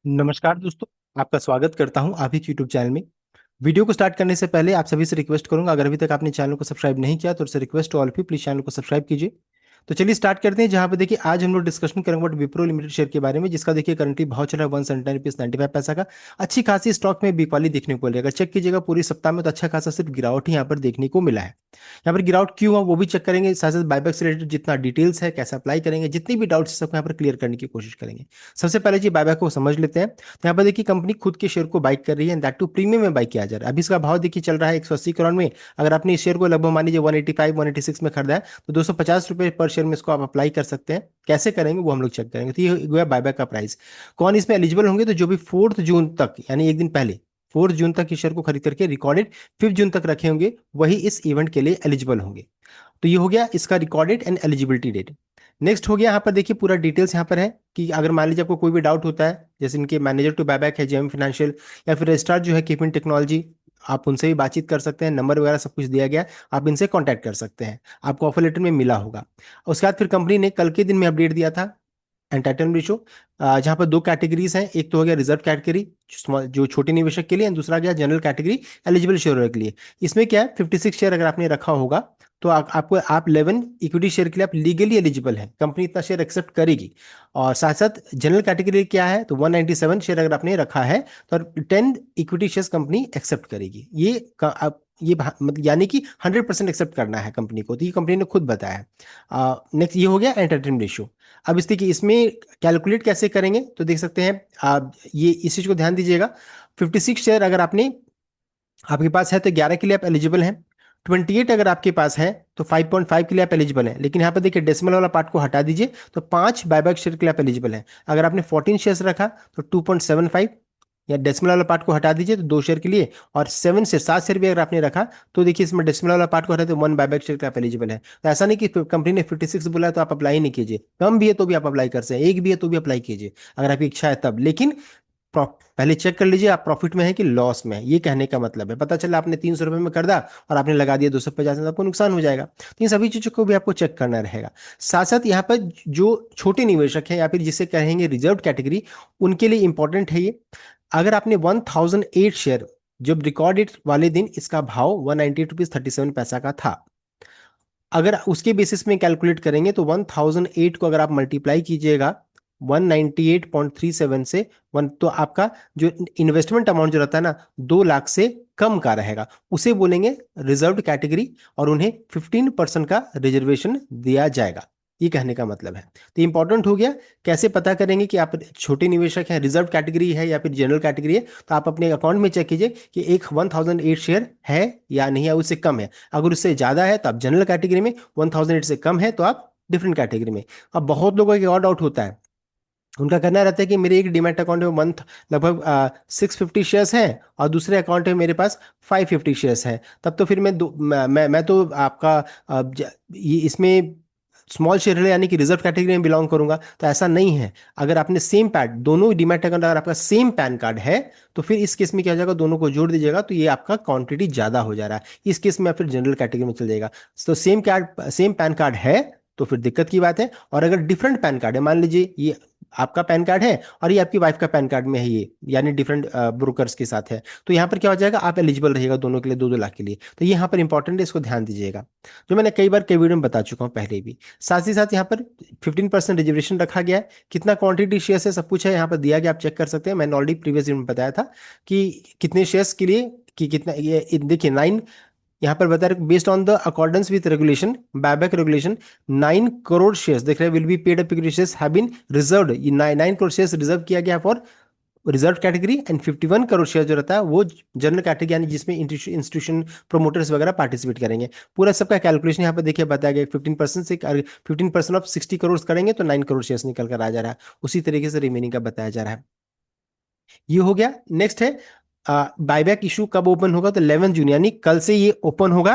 नमस्कार दोस्तों। आपका स्वागत करता हूं आप ही यूट्यूब चैनल में। वीडियो को स्टार्ट करने से पहले आप सभी से रिक्वेस्ट करूंगा, अगर अभी तक आपने चैनल को सब्सक्राइब नहीं किया तो उससे request to all of you, please channel को सब्सक्राइब कीजिए। तो चलिए स्टार्ट करते हैं। जहां पे देखिए आज हम लोग डिस्कशन करेंगे अबाउट विप्रो लिमिटेड शेयर के बारे में, जिसका देखिए करंटली भाव चल रहा है 179 रुपीज 95 पैसा का। अच्छी खासी स्टॉक में बिकवाली देखने को मिलेगा। चेक कीजिएगा पूरी सप्ताह में तो अच्छा खासा सिर्फ गिरावट ही यहाँ पर देखने को मिला है। यहाँ पर गिरावट क्यों हुआ वो भी चेक करेंगे, साथ साथ बायबैक से रिलेटेड जितना डिटेल्स है, कैसे अप्लाई करेंगे, जितनी भी डाउट्स सबको यहाँ पर क्लियर करने की कोशिश करेंगे। सबसे पहले जी बायबैक को समझ लेते हैं। तो यहाँ पर देखिए कंपनी खुद के शेयर को बाई कर रही है, दैट टू प्रीमियम में बाई किया जा रहा है। अभी इसका भाव देखिए चल रहा है 180 करोड़ में। अगर आपने इस शेयर को लगभग मान लीजिए 185 186 में खरीदा है तो 250 रुपये पर शेयर में इसको आप अप्लाई कर सकते हैं। कैसे करेंगे वो हम लोग चेक करेंगे। तो ये हुआ बायबैक का प्राइस। कौन इसमें एलिजिबल होंगे? तो जो भी 4 जून तक यानी एक दिन पहले 4 जून तक इस शेयर को खरीद करके रिकॉर्डेड 5 जून तक रखे होंगे वही इस इवेंट के लिए एलिजिबल होंगे। तो ये हो गया इसका recorded and eligibility date. Next हो गया यहाँ पर देखिए पूरा डिटेल्स यहाँ पर है कि अगर मान लीजिए आपको कोई भी डाउट होता है, जैसे इनके मैनेजर टू बायबैक है जेएम फाइनेंशियल, या फिर रजिस्ट्रार जो है केपिन टेक्नोलॉजी, आप उनसे भी बातचीत कर सकते हैं। नंबर वगैरह सब कुछ दिया गया है, आप इनसे कांटेक्ट कर सकते हैं। आपको ऑफर लेटर में मिला होगा। उसके बाद फिर कंपनी ने कल के दिन में अपडेट दिया था एंटाइटलमेंट रेशो, जहां पर दो कैटेगरीज हैं। एक तो हो गया रिजर्व कैटेगरी जो छोटे निवेशक के लिए, और दूसरा गया जनरल कैटेगरी एलिजिबल शेयर के लिए। इसमें क्या है 56 शेयर अगर आपने रखा होगा तो आपको आप 11 इक्विटी शेयर के लिए आप लीगली एलिजिबल हैं, कंपनी इतना शेयर एक्सेप्ट करेगी। और साथ साथ जनरल कैटेगरी क्या है तो 197 शेयर अगर आपने रखा है तो 10 इक्विटी शेयर कंपनी एक्सेप्ट करेगी। मतलब यानी कि 100% एक्सेप्ट करना है कंपनी को, तो ये कंपनी ने खुद बताया है। नेक्स्ट ये हो गया एंटरटेनमेंट रेशियो। अब इस देखिए इसमें कैलकुलेट कैसे करेंगे तो देख सकते हैं आप, ये इस चीज को ध्यान दीजिएगा। 56 शेयर अगर आपके पास है तो 11 के लिए आप एलिजिबल हैं। 28 अगर आपके पास है तो 5.5 के लिए आप एलिजिबल हैं। लेकिन यहाँ पर देखिए डेसिमल वाला पार्ट को हटा दीजिए तो 5 बायबैक शेयर के लिए आप एलिजिबल हैं। अगर आपने 14 शेयर्स रखा तो 2.75, या डेसिमल वाला पार्ट को हटा दीजिए तो 2 शेयर के लिए। और 7 से 7 शेयर भी अगर आपने रखा तो देखिए इसमें डेसिमल वाला पार्ट को हटा तो 1 बायबैक शेयर के लिए आप एलिजिबल है। तो ऐसा नहीं कि कंपनी ने 56 बोला है तो आप अप्लाई नहीं कीजिए, कम भी है तो भी आप अप्लाई कर सकते हैं, एक भी है तो भी अप्लाई कीजिए अगर आपकी इच्छा है तब। लेकिन पहले चेक कर लीजिए आप प्रॉफिट में है कि लॉस में है। ये कहने का मतलब है पता चला आपने 300 रुपये में कर दिया और आपने लगा दिया 250 में, तो आपको नुकसान हो जाएगा। तो इन सभी चीजों को भी आपको चेक करना रहेगा। साथ साथ यहाँ पर जो छोटे निवेशक हैं या फिर जिसे कहेंगे रिजर्व कैटेगरी, उनके लिए इंपॉर्टेंट है ये। अगर आपने 1008 शेयर, जब रिकॉर्ड डेट वाले दिन इसका भाव 198 रुपीज 37 पैसा का था, अगर उसके बेसिस में कैलकुलेट करेंगे तो 1008 को अगर आप मल्टीप्लाई कीजिएगा 198.37 से वन, तो आपका जो इन्वेस्टमेंट अमाउंट जो रहता है ना 2 लाख से कम का रहेगा, उसे बोलेंगे रिजर्व्ड कैटेगरी, और उन्हें 15% का रिजर्वेशन दिया जाएगा। ये कहने का मतलब है। तो इंपॉर्टेंट हो गया। कैसे पता करेंगे कि आप छोटे निवेशक हैं, रिजर्व कैटेगरी है या फिर जनरल कैटेगरी है? तो आप अपने अकाउंट में चेक कीजिए कि एक 1008 शेयर है या नहीं है, उससे कम है। अगर उससे ज्यादा है तो आप जनरल कैटेगरी में, 1008 से कम है तो आप डिफरेंट कैटेगरी में। अब बहुत लोगों का एक और डाउट होता है, उनका कहना रहता है कि मेरे एक डीमैट अकाउंट में मंथ लगभग 650 शेयर्स हैं और दूसरे अकाउंट में मेरे पास 550 शेयर्स हैं। तब तो फिर मैं तो आपका ये इसमें स्मॉल शेयर होल्डर यानी कि रिजर्व कैटेगरी में बिलोंग करूंगा। तो ऐसा नहीं है। अगर आपने सेम पैन, दोनों डीमैट अकाउंट अगर आपका सेम पैन कार्ड है तो फिर इस केस में क्या हो जाएगा, दोनों को जोड़ दीजिएगा तो ये आपका क्वांटिटी ज्यादा हो जा रहा है। इस केस में आप फिर जनरल कैटेगरी में चल जाएगा। तो सेम पैन कार्ड है तो फिर दिक्कत की बात है। और अगर डिफरेंट पैन कार्ड है, मान लीजिए ये आपका पैन कार्ड है और ये आपकी वाइफ का पैन कार्ड में है, ये यानी डिफरेंट ब्रोकर्स के साथ है, तो यहाँ पर क्या हो जाएगा, आप एलिजिबल रहिएगा दोनों के लिए 2-2 लाख के लिए। तो ये यहाँ पर इंपॉर्टेंट है, इसको ध्यान दीजिएगा, जो मैंने कई बार कई वीडियो में बता चुका हूँ पहले भी। साथ ही साथ यहाँ पर 15% रिजर्वेशन रखा गया है। कितना क्वांटिटी शेयर है सब कुछ है यहाँ पर दिया गया, आप चेक कर सकते हैं। मैंने ऑलरेडी प्रीवियस वीडियो में बताया था कि कितने शेयर्स के लिए कि कितना, ये देखिए 9, यहाँ पर बता रहे based on the accordance with regulation, buyback regulation, 9 crore shares देख रहे हैं will be paid up, equity shares have been reserved. ये 9 करोड़ शेयर्स रिजर्व किया गया for reserve category, and 51 crore share जो रहता है वो जनरल कैटेगरी, यानी जिसमें इंस्टीट्यूशन प्रोमोटर्स वगैरह पार्टिसिपेट करेंगे। पूरा सबका कैलकुलेशन यहाँ पर देखिए बताया गया। 15% से 15% ऑफ 60 करोड़ करेंगे तो 9 करोड़ शेयर्स निकल कर आ जा रहा है। उसी तरीके से रिमेनिंग का बताया जा रहा है। ये हो गया। नेक्स्ट है बायबैक इशू कब ओपन होगा, तो 11 जून यानी कल से ये ओपन होगा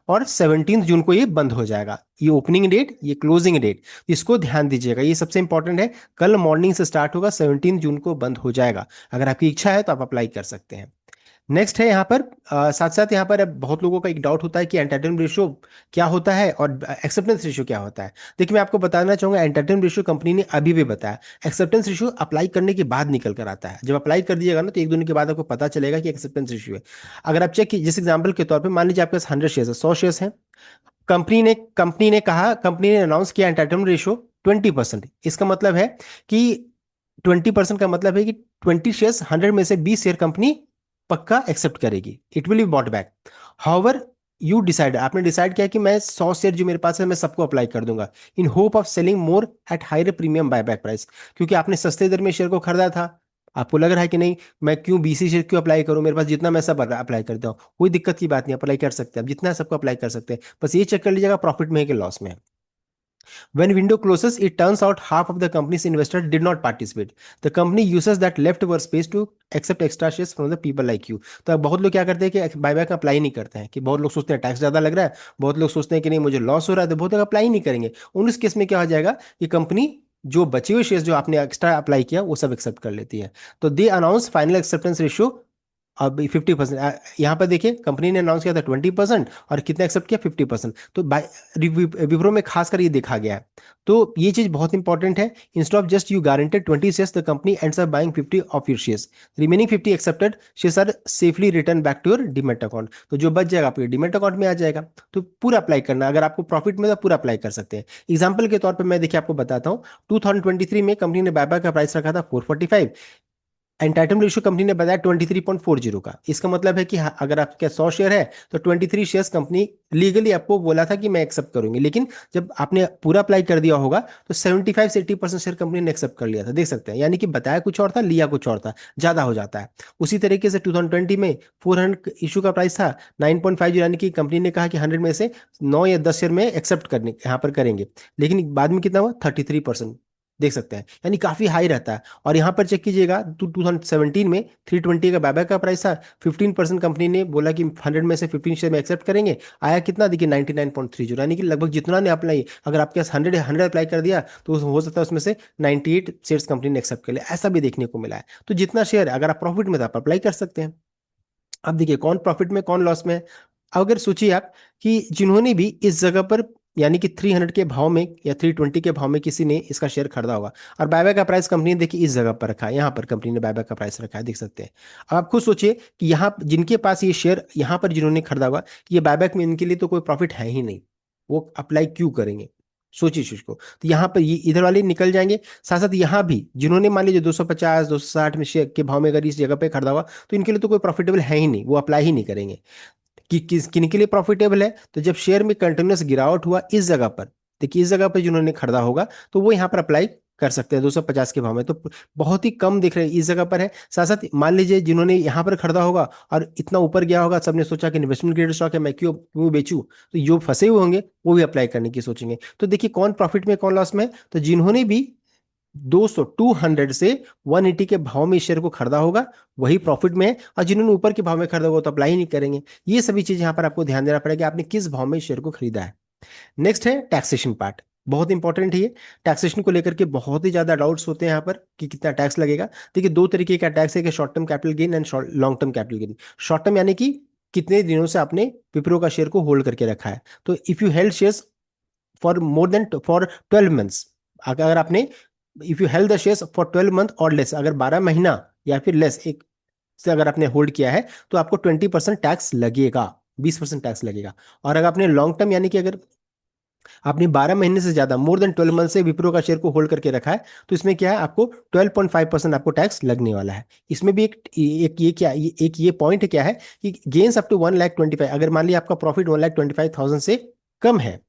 और 17 जून को ये बंद हो जाएगा। ये ओपनिंग डेट, ये क्लोजिंग डेट, इसको ध्यान दीजिएगा, ये सबसे इंपॉर्टेंट है। कल मॉर्निंग से स्टार्ट होगा, 17 जून को बंद हो जाएगा। अगर आपकी इच्छा है तो आप अप्लाई कर सकते हैं। नेक्स्ट है यहाँ पर साथ साथ यहाँ पर अब बहुत लोगों का एक डाउट होता है कि एंटरटेनमेंट रेशियो क्या होता है और एक्सेप्टेंस रेशियो क्या होता है। देखिए मैं आपको बताना चाहूंगा, एंटरटेनमेंट रेशियो कंपनी ने अभी भी बताया, एक्सेप्टेंस रेशियो अप्लाई करने के बाद निकल कर आता है। जब अप्लाई कर दिएगा ना तो एक दो दिन के बाद आपको पता चलेगा कि एक्सेप्टेंस रेशियो है। अगर आप चेक जिस एग्जाम्पल के तौर पर मान लीजिए आपके पास 100 शेयर है, 100 शेयर है, कंपनी ने अनाउंस किया एंटाइटलमेंट रेशियो 20%। इसका मतलब है कि 20% का मतलब है कि 20 शेयर्स 100 में से 20 शेयर कंपनी पक्का एक्सेप्ट करेगी, it will be bought back. However you decide, आपने डिसाइड किया कि मैं 100 शेयर जो मेरे पास है मैं सबको अप्लाई कर दूंगा in hope of selling more at higher premium buy back price, क्योंकि आपने सस्ते दर में शेयर को खरीदा था। आपको लग रहा है कि नहीं मैं क्यों 20 शेयर क्यों अप्लाई करूं, मेरे पास जितना मैं सब अप्लाई करता हूँ, कोई दिक्कत की बात नहीं, अप्लाई कर सकते हैं, आप जितना है सबको अप्लाई कर सकते हैं, बस ये चेक कर लीजिएगा प्रॉफिट में है कि लॉस में है। When window closes, it turns out half of the company's investors did not participate. The company uses that leftover space to accept extra shares from the people like you. तो अब बहुत लोग क्या करते हैं कि बायबैक अप्लाई नहीं करते हैं, कि बहुत लोग सोचते हैं टैक्स ज्यादा लग रहा है, बहुत लोग सोचते हैं कि नहीं मुझे लॉस हो रहा है, तो बहुत लोग अप्लाई नहीं करेंगे। उन इस केस में क्या हो जाएगा कि कंपनी जो बचे हुए शेयर्स जो आपने एक्स्ट्रा अप्लाई किया वो सब एक्सेप्ट कर लेती है। तो दे अनाउंस फाइनल एक्सेप्टेंस रेशियो अब 50%। यहाँ पर देखिए कंपनी ने अनाउंस किया था 20% और कितना एक्सेप्ट किया 50%। तो विप्रो में खासकर ये देखा गया है। तो ये चीज बहुत इंपॉर्टेंट है, instead of just you guaranteed 20 shares the company ends up buying 50 of your shares, remaining 50 accepted shares are safely return back to your demat account. तो जो बच जाएगा आपके डीमैट अकाउंट में आ जाएगा। तो पूरा अप्लाई करना, अगर आपको प्रॉफिट में तो पूरा अप्लाई कर सकते हैं। एग्जाम्पल के तौर पर मैं देखिए आपको बताता हूँ, 2023 में कंपनी ने बायबैक का प्राइस रखा था 445, एंटाइटल रेशियो कंपनी ने बताया 23.40 का। इसका मतलब है कि हाँ, अगर आपके 100 शेयर है तो 23 शेयर्स कंपनी लीगली आपको बोला था कि मैं एक्सेप्ट करूंगी, लेकिन जब आपने पूरा अप्लाई कर दिया होगा तो 75 से 80% शेयर कंपनी ने एक्सेप्ट कर लिया था, देख सकते हैं। यानी कि बताया कुछ और था, लिया कुछ और था, ज्यादा हो जाता है। उसी तरीके से 2020 में 400 इशू का प्राइस था 9.50, यानी कि कंपनी ने कहा कि 100 में से 9 या 10 शेयर में एक्सेप्ट करने यहाँ पर करेंगे, लेकिन बाद में कितना हुआ 33%, देख सकते हैं, यानी काफी हाई रहता है। और यहाँ पर चेक कीजिएगा 2017 में 320 का बायबैक का प्राइस था, 15% कंपनी ने बोला कि 100 में से 15 शेयर में एक्सेप्ट करेंगे, आया कितना देखिए 99.30, यानी कि लगभग जितना ने अप्लाई, अगर आपके पास 100 अप्लाई कर दिया तो हो सकता है उसमें से 98 शेयर्स कंपनी ने एक्सेप्ट कर लिया, ऐसा भी देखने को मिला है। तो जितना शेयर अगर आप प्रॉफिट में था आप अप्लाई कर सकते हैं। अब देखिए कौन प्रॉफिट में कौन लॉस में है। अगर सोचिए आप कि जिन्होंने भी इस जगह पर यानी कि 300 के भाव में या 320 के भाव में किसी ने इसका शेयर खरीदा होगा और बायबैक का प्राइस कंपनी ने देखिए इस जगह पर रखा है, यहाँ पर कंपनी ने बायबैक का प्राइस रखा है, देख सकते हैं। अब आप खुद सोचिए कि यहाँ जिनके पास ये शेयर यहाँ पर जिन्होंने खरीदा होगा कि ये बायबैक में इनके लिए तो कोई प्रॉफिट है ही नहीं, वो अप्लाई क्यों करेंगे। सोचिए इस चीज को, तो यहाँ पर ये इधर वाले निकल जाएंगे। साथ साथ यहाँ भी जिन्होंने मान लीजिए 250 260 में शेयर के भाव में अगर इस जगह पे खरीदा हुआ तो इनके लिए तो कोई प्रॉफिटेबल है ही नहीं, वो अप्लाई ही नहीं करेंगे। कि किन के लिए प्रॉफिटेबल है, तो जब शेयर में कंटिन्यूस गिरावट हुआ इस जगह पर, देखिए इस जगह पर जिन्होंने खरीदा होगा तो वो यहाँ पर अप्लाई कर सकते हैं 250 के भाव में, तो बहुत ही कम दिख रहे हैं इस जगह पर है। साथ साथ मान लीजिए जिन्होंने यहाँ पर खरीदा होगा और इतना ऊपर गया होगा, सबने सोचा कि इन्वेस्टमेंट ग्रेड स्टॉक है मैं क्यों क्यों बेचूं, तो जो फंसे हुए होंगे वो भी अप्लाई करने की सोचेंगे। तो देखिए कौन प्रॉफिट में कौन लॉस में है, तो जिन्होंने भी 200 से 180 के भाव में इस शेयर को खरीदा होगा वही प्रॉफिट में है, और जिन्होंने ऊपर के भाव में खरीदा होगा तो अप्लाई ही नहीं करेंगे। ये सभी चीज यहाँ पर आपको ध्यान देना पड़ेगा आपने किस भाव में इस शेयर को खरीदा है। नेक्स्ट है टैक्सेशन पार्ट, बहुत इंपॉर्टेंट है ये। टैक्सेशन को लेकर के बहुत ही ज्यादा डाउट्स होते हैं यहाँ पर कि कितना टैक्स लगेगा। देखिए दो तरीके का टैक्स है कि short term capital gain and long term capital gain. Short term यानी कि कितने दिनों से आपने विप्रो का शेयर को होल्ड करके रखा है, तो if you held shares for more than for 12 months, अगर आपने if you held the shares for 12 month और लेस, अगर 12 महीना या फिर लेस एक से अगर आपने होल्ड किया है तो आपको 20% टैक्स लगेगा, 20% टैक्स लगेगा। और अगर आपने लॉन्ग टर्म यानी कि अगर आपने 12 महीने से ज्यादा मोर देन 12 मंथ से विप्रो का शेयर को होल्ड करके रखा है तो इसमें क्या है आपको 12.5% आपको टैक्स लगने वाला है। इसमें भी एक ये क्या एक ये पॉइंट क्या है कि गेन्स अप टू 1,25,000, अगर मान लिया आपका प्रॉफिट 1,25,000 से कम है,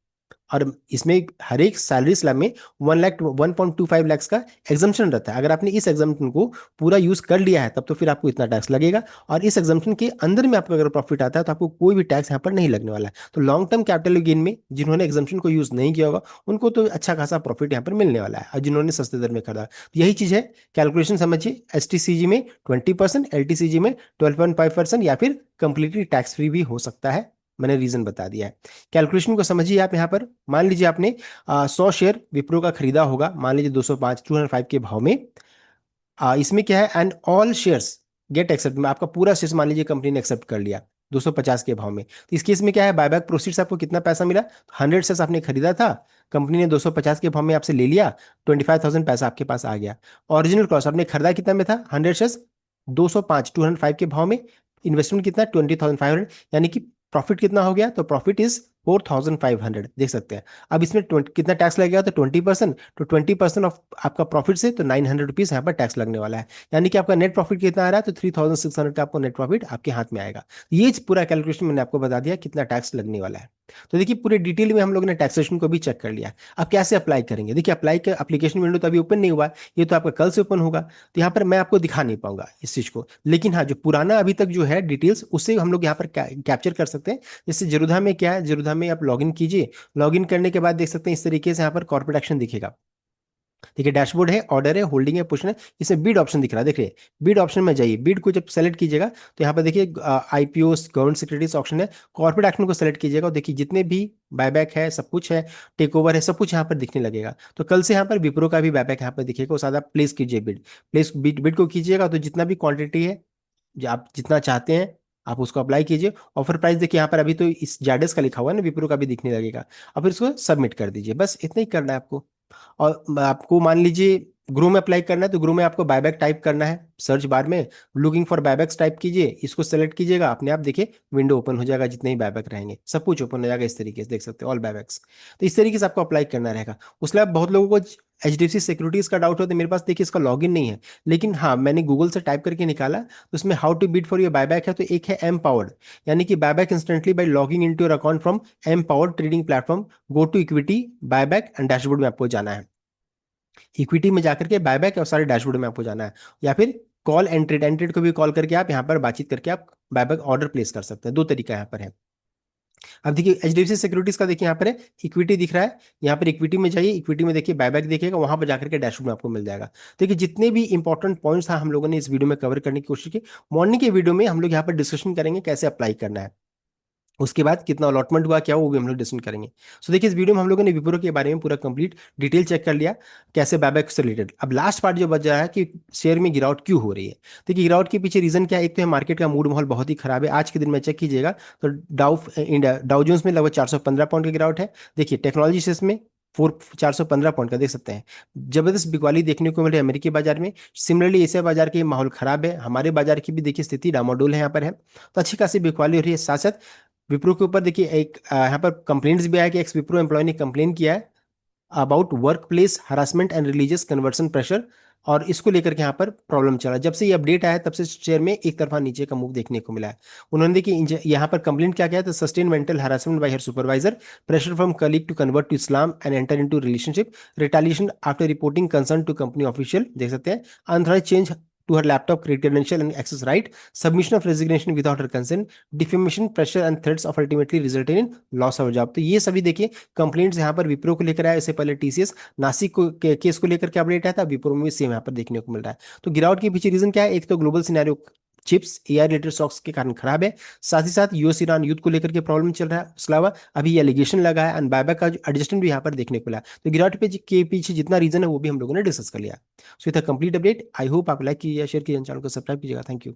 और इसमें हर एक सैलरी स्लैब में 1.25 लाख का एग्जाम्पशन रहता है, अगर आपने इस एग्जाम्पशन को पूरा यूज कर लिया है तब तो फिर आपको इतना टैक्स लगेगा, और इस एग्जाम्पशन के अंदर में आपका अगर प्रॉफिट आता है तो आपको कोई भी टैक्स यहाँ पर नहीं लगने वाला है। तो लॉन्ग टर्म कैपिटल गेन में जिन्होंने एग्जाम्पशन को यूज नहीं किया होगा उनको तो अच्छा खासा प्रॉफिट यहाँ पर मिलने वाला है, और जिन्होंने सस्ते दर में खरीदा तो यही चीज है। कैलकुलेशन समझिए, एसटीसीजी में 20%, एलटीसीजी में 12.5% या फिर कंप्लीटली टैक्स फ्री भी हो सकता है, मैंने रीजन बता दिया है। कैलकुलेशन को समझिए आप यहाँ पर, मान लीजिए आपने 100 शेयर विप्रो का खरीदा होगा मान लीजिए 205 के भाव में। इसमें क्या है, and all shares get accept में आपका पूरा शेयर मान लीजिए कंपनी ने एक्सेप्ट कर लिया 250 के भाव में, तो इस केस में क्या है, बायबैक प्रोसीड्स आपको कितना पैसा मिला, 100 शेयर्स आपने खरीदा था, कंपनी ने 250 के भाव में आपसे ले लिया, 25,000 पैसा आपके पास आ गया। ओरिजिनल कॉस्ट आपने खरीदा कितना में था, 100 शेयर्स 205 205 के भाव में, इन्वेस्टमेंट कितना 20,500, यानी कि प्रॉफिट कितना हो गया, तो प्रॉफिट इज 4,500, देख सकते हैं। अब इसमें कितना टैक्स लगेगा, तो 20%, तो 20% ऑफ आपका प्रॉफिट से तो 900 रुपीज यहाँ पर टैक्स लगने वाला है, यानी कि आपका नेट प्रॉफिट कितना आ रहा है, तो 3,600 का आपको नेट प्रॉफिट आपके हाथ में आएगा। ये पूरा कैलकुलेशन मैंने आपको बता दिया कितना टैक्स लगने वाला है। तो देखिए पूरे डिटेल में हम लोग ने टैक्सेशन को भी चेक कर लिया। अब कैसे अप्लाई करेंगे, देखिए अप्लाई का एप्लीकेशन विंडो तो अभी ओपन नहीं हुआ है, ये तो आपका कल से ओपन होगा, तो यहाँ पर मैं आपको दिखा नहीं पाऊंगा इस चीज को, लेकिन हाँ जो पुराना अभी तक जो है डिटेल्स उससे हम लोग यहाँ पर कैप्चर कर सकते हैं। जैसे जेरोधा में क्या है, जेरोधा में आप लॉगिन कीजिए, लॉगिन करने के बाद देख सकते हैं इस तरीके से यहाँ पर कॉर्पोरेट एक्शन दिखेगा। देखिए डैशबोर्ड है, ऑर्डर है, होल्डिंग है, पुश है, इसमें बीड ऑप्शन दिख रहा है, देखिए बीड ऑप्शन में जाइए, बीड को जब सेलेक्ट कीजिएगा तो यहाँ पर देखिए आईपीओ, गवर्नमेंट सिक्योरिटीज ऑप्शन है, कॉर्पोरेट एक्शन को सेलेक्ट कीजिएगा और देखिए जितने भी बायबैक है सब कुछ है, टेक ओवर है, सब कुछ यहाँ पर दिखने लगेगा। तो कल से यहाँ पर विप्रो का भी बायबैक यहाँ पर दिखेगा, उस आप प्लेस कीजिए बिड, प्लेस बिड को कीजिएगा, तो जितना भी क्वांटिटी है जो आप जितना चाहते हैं आप उसको अप्लाई कीजिए। ऑफर प्राइस देखिए यहाँ पर अभी तो इस जाडेस का लिखा हुआ है ना, विप्रो का भी दिखने लगेगा। अब फिर इसको सबमिट कर दीजिए, बस इतना ही करना है आपको। और आपको मान लीजिए ग्रो में अप्लाई करना है, तो ग्रो में आपको बायबैक टाइप करना है, सर्च बार में लुकिंग फॉर बायबैक्स टाइप कीजिए, इसको सेलेक्ट कीजिएगा, अपने आप देखिए विंडो ओपन हो जाएगा, जितने ही बायबैक रहेंगे सब कुछ ओपन हो जाएगा इस तरीके से, देख सकते हैं ऑल बायबैक्स। तो इस तरीके से आपको अप्लाई करना रहेगा। उसके बाद बहुत लोगों को HDFC सिक्योरिटीज का डाउट होता है, मेरे पास देखिए इसका लॉगिन नहीं है, लेकिन हाँ मैंने गूगल से टाइप करके निकाला, तो उसमें how to beat for your buyback है, तो एक है एम पावर्ड, यानी कि buyback instantly by logging into your account from M powered trading platform, go to equity buyback and dashboard में आपको जाना है, इक्विटी में जाकर के बायबैक और सारे डैशबोर्ड में आपको जाना है, या फिर कॉल एंट्रेड, एंट्रेड को भी कॉल करके आप यहाँ पर बातचीत करके आप बायबैक ऑर्डर प्लेस कर सकते हैं, दो तरीका यहाँ पर है। अब देखिए HDFC सिक्योरिटीज का देखिए यहाँ पर है, इक्विटी दिख रहा है, यहाँ पर इक्विटी में जाइए, इक्विटी में देखिए बायबैक देखिएगा, वहां पर जाकर के डैशबोर्ड में आपको मिल जाएगा। देखिए जितने भी इंपॉर्टेंट पॉइंट्स था हम लोगों ने इस वीडियो में कवर करने की कोशिश की। मॉर्निंग के वीडियो में हम लोग यहाँ पर डिस्कशन करेंगे कैसे अप्लाई करना है, उसके बाद कितना अलॉटमेंट हुआ क्या वो भी हम लोग डिस्कस करेंगे। सो देखिए इस वीडियो में हम लोगों ने विप्रो के बारे में पूरा कंप्लीट डिटेल चेक कर लिया, कैसे बायबैक से रिलेटेड। अब लास्ट पार्ट जो बच रहा है कि शेयर में गिरावट क्यों हो रही है। देखिए गिरावट के पीछे रीजन क्या है, एक तो है मार्केट का मूड माहौल बहुत ही खराब है, आज के दिन में चेक कीजिएगा तो डाउ जोन्स में लगभग 415 पॉइंट की गिरावट है। देखिए टेक्नोलॉजी शेयर्स में 415 पॉइंट का देख सकते हैं, जबरदस्त बिकवाली देखने को मिल रही है अमेरिकी बाजार में। सिमिलरली एशिया बाजार के माहौल खराब है, हमारे बाजार की भी देखिए स्थिति डामाडोल है यहाँ पर है, तो अच्छी खासी बिकवाली हो रही है। साथ साथ विप्रो के ऊपर देखिए एक यहाँ पर कंप्लेंट्स भी आया कि एक्स विप्रो एम्प्लॉय ने कंप्लेन किया है about work place harassment and religious conversion pressure, और इसको लेकर के यहाँ पर प्रॉब्लम चला। जब से ये अपडेट आया तब से शेयर में एक तरफा नीचे का मूव देखने को मिला है। उन्होंने देखिए यहाँ पर कंप्लेंट क्या किया, तो sustain mental harassment by her supervisor, pressure from colleague to convert to Islam and enter into relationship, retaliation after reporting concern to company official, देख सकते हैं, unauthorised change to her laptop credential and access right, submission of resignation without her consent, defamation, pressure and threats of ultimately resulting in loss of job। तो ये सभी देखिए complaints यहाँ पर विप्रो को लेकर आया, इससे पहले TCS नासिक को केस को लेकर के अपडेट आया था, विप्रो में भी सेम यहाँ पर देखने को मिल रहा है। तो गिरावट के पीछे रीजन क्या है, एक तो global scenario chips AI related stocks के कारण खराब है, साथ ही साथ US ईरान युद्ध को लेकर के प्रॉब्लम चल रहा है, उसके अलावा अभी ये एलिगेशन लगा है एंड बायबैक का जो एडजस्टमेंट भी यहाँ पर देखने को मिला। तो गिरावट के पीछे जितना रीजन है वो भी हम लोगों ने डिस्कस कर लिया। सो इतना कंप्लीट अपडेट, आई होप आप लाइक कीजिए, शेयर कीजिए, चैनल को सब्सक्राइब कीजिएगा। Thank you.